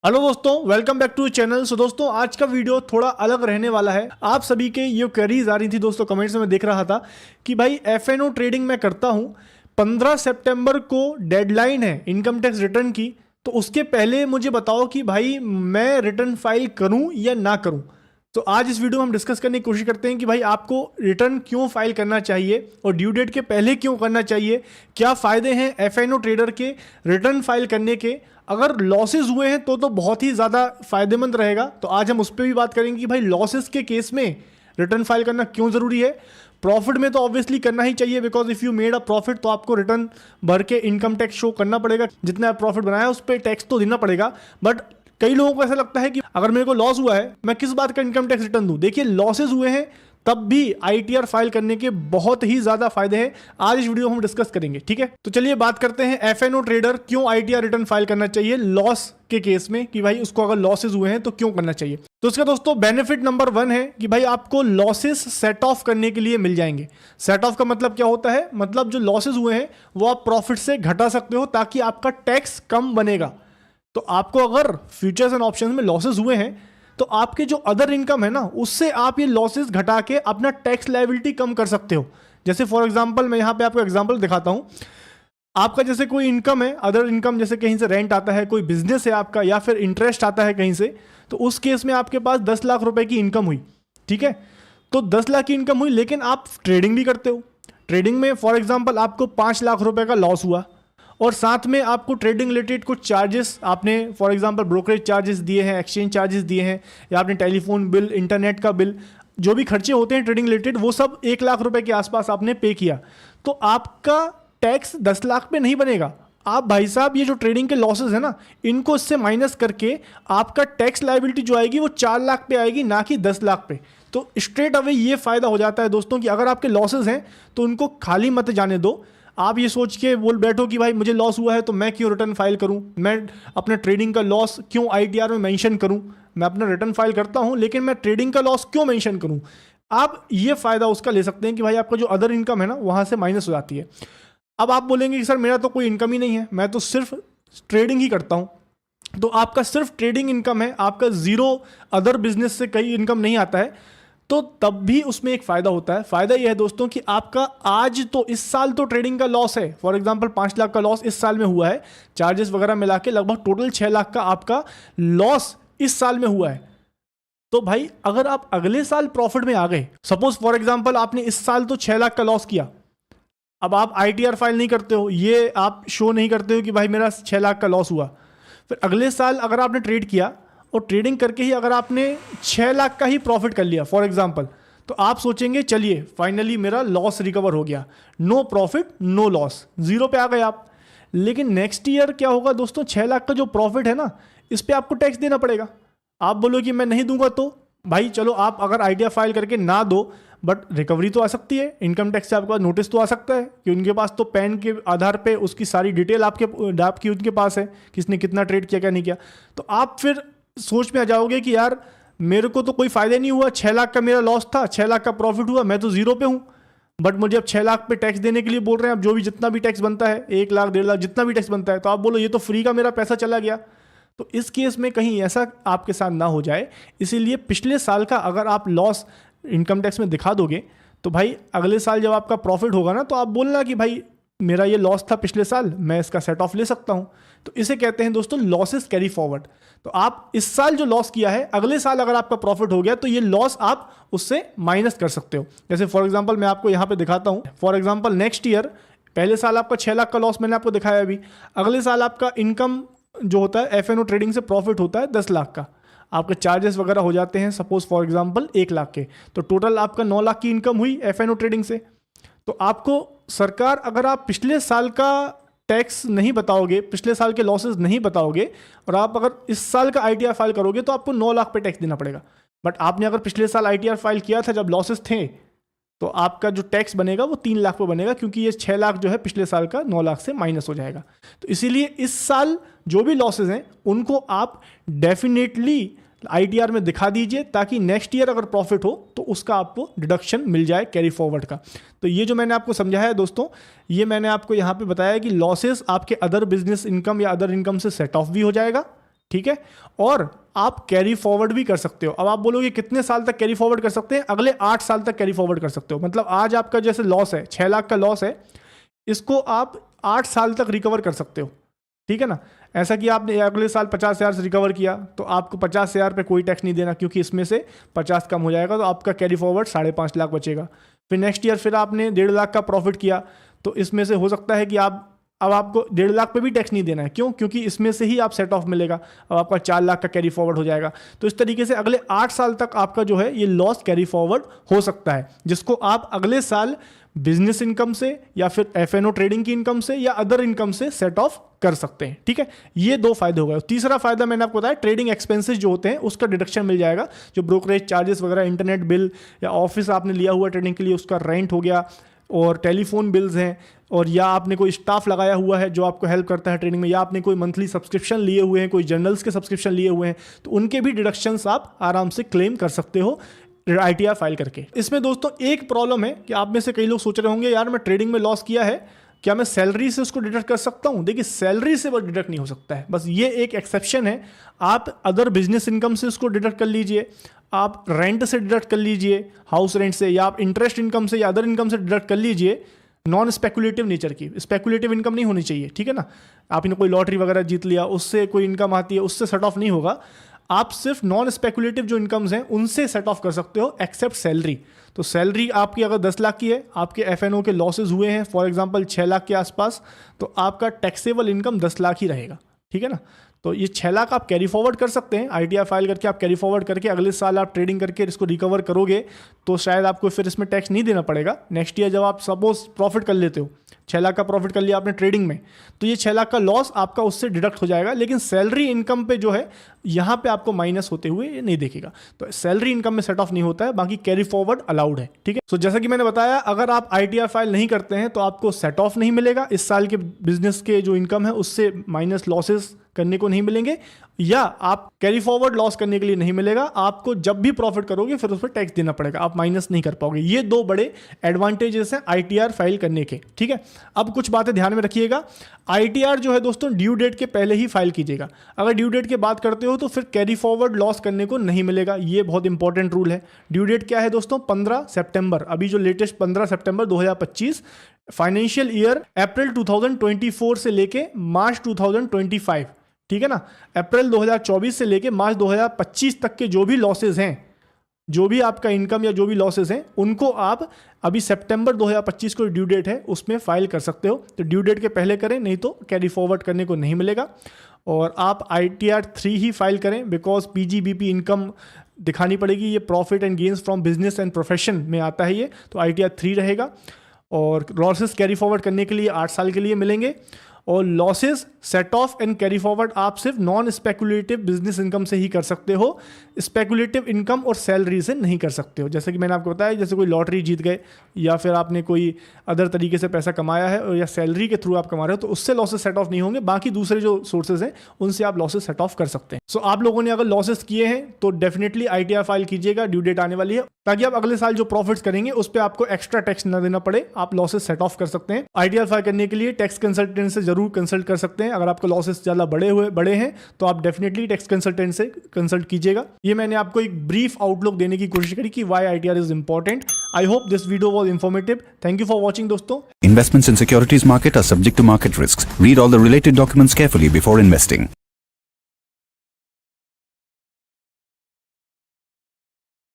Hello दोस्तों, welcome back to channel. सो दोस्तों, आज का वीडियो थोड़ा अलग रहने वाला है। आप सभी के ये क्वेरीज आ रही थी दोस्तों, कमेंट्स में देख रहा था कि भाई एफएनओ ट्रेडिंग मैं करता हूँ, 15 सितंबर को डेडलाइन है इनकम टैक्स रिटर्न की, तो उसके पहले मुझे बताओ कि भाई मैं रिटर्न फाइल करूँ या ना करूँ। तो आज इस वीडियो में हम डिस्कस करने की कोशिश करते हैं कि भाई आपको रिटर्न क्यों फाइल करना चाहिए और ड्यू डेट के पहले क्यों करना चाहिए, क्या फ़ायदे हैं एफएनओ ट्रेडर के रिटर्न फाइल करने के। अगर लॉसेज हुए हैं तो बहुत ही ज़्यादा फायदेमंद रहेगा। तो आज हम उस पर भी बात करेंगे कि भाई लॉसेज के केस में रिटर्न फाइल करना क्यों ज़रूरी है। प्रॉफिट में तो ऑब्वियसली करना ही चाहिए, because if you made a profit तो आपको रिटर्न भर के इनकम टैक्स शो करना पड़ेगा। जितना प्रॉफिट बनाया उस पर टैक्स तो देना पड़ेगा। बट कई लोगों को ऐसा लगता है कि अगर मेरे को लॉस हुआ है मैं किस बात का इनकम टैक्स रिटर्न दूं। देखिए, लॉसेज हुए हैं तब भी आईटीआर फाइल करने के बहुत ही ज्यादा फायदे हैं। आज इस वीडियो में हम डिस्कस करेंगे, ठीक है। तो चलिए बात करते हैं एफएनओ ट्रेडर क्यों आईटीआर रिटर्न फाइल करना चाहिए लॉस के केस में, कि भाई उसको अगर लॉसेज हुए हैं तो क्यों करना चाहिए। तो इसका दोस्तों बेनिफिट नंबर 1 है कि भाई आपको लॉसेस सेट ऑफ करने के लिए मिल जाएंगे। सेट ऑफ का मतलब क्या होता है, मतलब जो लॉसेज हुए हैं वो आप प्रॉफिट से घटा सकते हो ताकि आपका टैक्स कम बनेगा। तो आपको अगर फ्यूचर्स एंड ऑप्शंस में लॉसेज हुए हैं तो आपके जो अदर इनकम है ना, उससे आप ये लॉसेज घटा के अपना टैक्स लायबिलिटी कम कर सकते हो। जैसे फॉर एग्जांपल मैं यहाँ पे आपको एग्जांपल दिखाता हूँ। आपका जैसे कोई इनकम है, अदर इनकम, जैसे कहीं से रेंट आता है, कोई बिजनेस है आपका, या फिर इंटरेस्ट आता है कहीं से, तो उस केस में आपके पास 10 लाख रुपए की इनकम हुई, ठीक है। तो 10 लाख की इनकम हुई, लेकिन आप ट्रेडिंग भी करते हो। ट्रेडिंग में फॉर एग्जाम्पल आपको 5 लाख रुपए का लॉस हुआ और साथ में आपको ट्रेडिंग रिलेटेड कुछ चार्जेस, आपने फॉर एग्जांपल ब्रोकरेज चार्जेस दिए हैं, एक्सचेंज चार्जेस दिए हैं, या आपने टेलीफोन बिल, इंटरनेट का बिल, जो भी खर्चे होते हैं ट्रेडिंग रिलेटेड, वो सब 1 लाख रुपए के आसपास आपने पे किया। तो आपका टैक्स 10 लाख पे नहीं बनेगा। आप भाई साहब ये जो ट्रेडिंग के लॉसेज है ना, इनको इससे माइनस करके आपका टैक्स लायबिलिटी जो आएगी वो 4 लाख पे आएगी, ना कि 10 लाख पे। तो स्ट्रेट अवे ये फायदा हो जाता है दोस्तों कि अगर आपके लॉसेज हैं तो उनको खाली मत जाने दो। आप ये सोच के बोल बैठो कि भाई मुझे लॉस हुआ है तो मैं क्यों रिटर्न फाइल करूं, मैं अपना ट्रेडिंग का लॉस क्यों आईटीआर में मेंशन करूं। मैं अपना रिटर्न फाइल करता हूं लेकिन मैं ट्रेडिंग का लॉस क्यों मेंशन करूं। आप ये फायदा उसका ले सकते हैं कि भाई आपका जो अदर इनकम है ना, वहां से माइनस हो जाती है। अब आप बोलेंगे कि सर मेरा तो कोई इनकम ही नहीं है, मैं तो सिर्फ ट्रेडिंग ही करता हूं। तो आपका सिर्फ ट्रेडिंग इनकम है, आपका जीरो अदर बिजनेस से कहीं इनकम नहीं आता है, तो तब भी उसमें एक फ़ायदा होता है। फ़ायदा यह है दोस्तों कि आपका आज तो इस साल तो ट्रेडिंग का लॉस है, फॉर एग्जांपल 5 लाख का लॉस इस साल में हुआ है, चार्जेस वगैरह मिला के लगभग टोटल 6 लाख का आपका लॉस इस साल में हुआ है। तो भाई अगर आप अगले साल प्रॉफिट में आ गए, सपोज फॉर एग्जांपल आपने इस साल तो 6 लाख का लॉस किया, अब आप आईटीआर फाइल नहीं करते हो, ये आप शो नहीं करते हो कि भाई मेरा 6 लाख का लॉस हुआ। फिर अगले साल अगर आपने ट्रेड किया और ट्रेडिंग करके ही अगर आपने 6 लाख का ही प्रॉफिट कर लिया फॉर एग्जांपल, तो आप सोचेंगे चलिए फाइनली मेरा लॉस रिकवर हो गया, no profit no loss, zero पे आ गए आप। लेकिन नेक्स्ट ईयर क्या होगा दोस्तों, 6 लाख का जो प्रॉफिट है ना, इस पे आपको टैक्स देना पड़ेगा। आप बोलो कि मैं नहीं दूंगा, तो भाई चलो आप अगर आईटीआर फाइल करके ना दो, बट रिकवरी तो आ सकती है, इनकम टैक्स से आपके पास नोटिस तो आ सकता है कि उनके पास तो पैन के आधार पे उसकी सारी डिटेल आपकी उनके पास है, किसने कितना ट्रेड किया क्या नहीं किया। तो आप फिर सोच में आ जाओगे कि यार मेरे को तो कोई फायदा नहीं हुआ, 6 लाख का मेरा लॉस था, 6 लाख का प्रॉफिट हुआ, मैं तो जीरो पे हूँ, बट मुझे अब 6 लाख पे टैक्स देने के लिए बोल रहे हैं। अब जो भी जितना भी टैक्स बनता है, 1 लाख 1.5 लाख जितना भी टैक्स बनता है, तो आप बोलो ये तो फ्री का मेरा पैसा चला गया। तो इस केस में कहीं ऐसा आपके साथ ना हो जाए, इसीलिए पिछले साल का अगर आप लॉस इनकम टैक्स में दिखा दोगे तो भाई अगले साल जब आपका प्रॉफिट होगा ना, तो आप बोलना कि भाई मेरा ये लॉस था पिछले साल, मैं इसका सेट ऑफ ले सकता हूं। तो इसे कहते हैं दोस्तों लॉसेस कैरी फॉरवर्ड। तो आप इस साल जो लॉस किया है, अगले साल अगर आपका प्रॉफिट हो गया तो ये लॉस आप उससे माइनस कर सकते हो। जैसे फॉर एग्जांपल मैं आपको यहां पे दिखाता हूं, फॉर एग्जांपल नेक्स्ट ईयर, पहले साल आपका 6 लाख का लॉस मैंने आपको दिखाया अभी, अगले साल आपका इनकम जो होता है एफएनओ ट्रेडिंग से प्रॉफिट होता है 10 लाख का, आपके चार्जेस वगैरह हो जाते हैं सपोज फॉर एग्जांपल 1 लाख के, तो टोटल आपका 9 लाख की इनकम हुई एफएनओ ट्रेडिंग से। तो आपको सरकार, अगर आप पिछले साल का टैक्स नहीं बताओगे, पिछले साल के लॉसेस नहीं बताओगे, और आप अगर इस साल का आईटीआर फाइल करोगे तो आपको 9 लाख पे टैक्स देना पड़ेगा। बट आपने अगर पिछले साल आईटीआर फाइल किया था जब लॉसेस थे, तो आपका जो टैक्स बनेगा वो 3 लाख पे बनेगा, क्योंकि ये 6 लाख जो है पिछले साल का 9 लाख से माइनस हो जाएगा। तो इसीलिए इस साल जो भी लॉसेज हैं उनको आप डेफिनेटली आईटीआर में दिखा दीजिए, ताकि नेक्स्ट ईयर अगर प्रॉफिट हो तो उसका आपको डिडक्शन मिल जाए कैरी फॉरवर्ड का। तो ये जो मैंने आपको समझाया है दोस्तों, ये मैंने आपको यहाँ पे बताया कि लॉसेस आपके अदर बिजनेस इनकम या अदर इनकम से सेट ऑफ भी हो जाएगा, ठीक है। और आप कैरी फॉरवर्ड भी कर सकते हो। अब आप बोलोगे कितने साल तक कैरी फॉरवर्ड कर सकते हैं? अगले 8 साल तक कैरी फॉरवर्ड कर सकते हो। मतलब आज आपका जैसे लॉस है 6 लाख का लॉस है, इसको आप 8 साल तक रिकवर कर सकते हो, ठीक है ना। ऐसा कि आपने अगले साल 50,000 से रिकवर किया तो आपको 50,000 पे कोई टैक्स नहीं देना, क्योंकि इसमें से 50 कम हो जाएगा, तो आपका कैरी फॉरवर्ड 5.5 लाख बचेगा। फिर नेक्स्ट ईयर फिर आपने 1.5 लाख का प्रॉफिट किया, तो इसमें से हो सकता है कि अब आपको 1.5 लाख पे भी टैक्स नहीं देना है। क्यों? क्योंकि इसमें से ही आप सेट ऑफ मिलेगा, अब आपका 4 लाख का कैरी फॉरवर्ड हो जाएगा। तो इस तरीके से अगले 8 साल तक आपका जो है ये लॉस कैरी फॉरवर्ड हो सकता है, जिसको आप अगले साल बिजनेस इनकम से या फिर एफएनओ ट्रेडिंग की इनकम से या अदर इनकम से सेट ऑफ कर सकते हैं, ठीक है। ये 2 फायदे हो गए। तीसरा फायदा मैंने आपको बताया, ट्रेडिंग एक्सपेंसेस जो होते हैं उसका डिडक्शन मिल जाएगा। जो ब्रोकरेज चार्जेस वगैरह, इंटरनेट बिल या ऑफिस आपने लिया हुआ ट्रेडिंग के लिए उसका रेंट हो गया, और टेलीफोन बिल्स हैं, और या आपने कोई स्टाफ लगाया हुआ है जो आपको हेल्प करता है ट्रेडिंग में, या आपने कोई मंथली सब्सक्रिप्शन लिए हुए हैं, कोई जर्नल्स के सब्सक्रिप्शन लिए हुए हैं, तो उनके भी डिडक्शंस आप आराम से क्लेम कर सकते हो ITR फाइल करके। इसमें दोस्तों एक प्रॉब्लम है कि आप में से कई लोग सोच रहे होंगे, यार मैं ट्रेडिंग में लॉस किया है, क्या मैं सैलरी से उसको डिडक्ट कर सकता हूं? देखिए, सैलरी से बस डिडक्ट नहीं हो सकता है, बस ये एक एक्सेप्शन है। आप अदर बिजनेस इनकम से उसको डिडक्ट कर लीजिए, आप रेंट से डिडक्ट कर लीजिए, हाउस रेंट से, या आप इंटरेस्ट इनकम से या अदर इनकम से डिडक्ट कर लीजिए, नॉन स्पेकुलेटिव नेचर की। स्पेकुलेटिव इनकम नहीं होनी चाहिए, ठीक है ना। आपने कोई लॉटरी वगैरह जीत लिया, उससे कोई इनकम आती है, उससे सेट ऑफ नहीं होगा। आप सिर्फ नॉन स्पेकुलेटिव जो इनकम्स हैं उनसे सेट ऑफ कर सकते हो, एक्सेप्ट सैलरी। तो सैलरी आपकी अगर 10 लाख की है, आपके एफएनओ के लॉसेज हुए हैं फॉर एग्जांपल 6 लाख के आसपास, तो आपका टैक्सेबल इनकम 10 लाख ही रहेगा, ठीक है ना। तो ये 6 लाख आप कैरी फॉरवर्ड कर सकते हैं, ITR फाइल करके आप कैरी फॉरवर्ड करके अगले साल आप ट्रेडिंग करके इसको रिकवर करोगे, तो शायद आपको फिर इसमें टैक्स नहीं देना पड़ेगा। नेक्स्ट ईयर जब आप सपोज प्रॉफिट कर लेते हो, 6 लाख का प्रॉफिट कर लिया आपने ट्रेडिंग में, तो ये 6 लाख का लॉस आपका उससे डिडक्ट हो जाएगा, लेकिन सैलरी इनकम पे जो है यहाँ पे आपको माइनस होते हुए ये नहीं देखेगा। तो सैलरी इनकम में सेट ऑफ नहीं होता है, बाकी कैरी फॉरवर्ड अलाउड है, ठीक है। सो जैसा कि मैंने बताया, अगर आप ITR फाइल नहीं करते हैं तो आपको सेट ऑफ नहीं मिलेगा, इस साल के बिजनेस के जो इनकम है उससे माइनस लॉसेस करने को नहीं मिलेंगे, या आप कैरी फॉरवर्ड लॉस करने के लिए नहीं मिलेगा। आपको जब भी प्रॉफिट करोगे फिर उस पर टैक्स देना पड़ेगा, आप माइनस नहीं कर पाओगे। ये 2 बड़े एडवांटेजेस हैं ITR फाइल करने के, ठीक है। अब कुछ बातें ध्यान में रखिएगा। ITR जो है दोस्तों ड्यू डेट के पहले ही फाइल कीजिएगा। अगर ड्यू डेट के बाद करते हो तो फिर कैरी फॉरवर्ड लॉस करने को नहीं मिलेगा, ये बहुत इंपॉर्टेंट रूल है। ड्यू डेट क्या है दोस्तों? 15 सितंबर, अभी जो लेटेस्ट 15 सितंबर 2025, फाइनेंशियल ईयर अप्रैल 2024 से लेके मार्च 2025, ठीक है ना। अप्रैल 2024 से लेके मार्च 2025 तक के जो भी लॉसेज हैं, जो भी आपका इनकम या जो भी लॉसेज हैं, उनको आप अभी सितंबर 2025 को ड्यू डेट है उसमें फाइल कर सकते हो। तो ड्यू डेट के पहले करें, नहीं तो कैरी फॉरवर्ड करने को नहीं मिलेगा। और आप ITR 3 ही फाइल करें, बिकॉज PGBP इनकम दिखानी पड़ेगी। ये profit and gains from business and profession में आता है ये, तो ITR 3 रहेगा। और लॉसेस कैरी फॉरवर्ड करने के लिए 8 साल के लिए मिलेंगे, और losses set of and carry forward आप सिर्फ नॉन स्पेकुलेटिव बिजनेस इनकम से ही कर सकते हो, स्पेकुलेटिव इनकम और सैलरी से नहीं कर सकते हो। जैसे कि मैंने आपको बताया, जैसे कोई लॉटरी जीत गए या फिर आपने कोई अदर तरीके से पैसा कमाया है, और या सैलरी के थ्रू आप कमा रहे हो, तो उससे लॉसेस सेट ऑफ नहीं होंगे। बाकी दूसरे जो सोर्सेज हैं उनसे आप लॉसेस सेट ऑफ कर सकते हैं। सो आप लोगों ने अगर लॉसेस किए हैं तो डेफिनेटली ITR फाइल कीजिएगा, ड्यू डेट आने वाली है, ताकि आप अगले साल जो प्रॉफिट्स करेंगे उस पर आपको एक्स्ट्रा टैक्स न देना पड़े, आप लॉसेस सेट ऑफ कर सकते हैं। ITR फाइल करने के लिए टैक्स कंसल्टेंट से जरूर कंसल्ट कर सकते हैं। अगर आपको लॉसेस ज़्यादा बड़े हैं तो आप डेफिनेटली टैक्स कंसल्टेंट से कंसल्ट कीजिएगा। ये मैंने आपको एक ब्रीफ आउटलुक देने की कोशिश करी कि why ITR is important. I hope this video was informative. Thank you for watching दोस्तों। Investments in securities market are subject to market risks. Read all the related documents carefully before investing.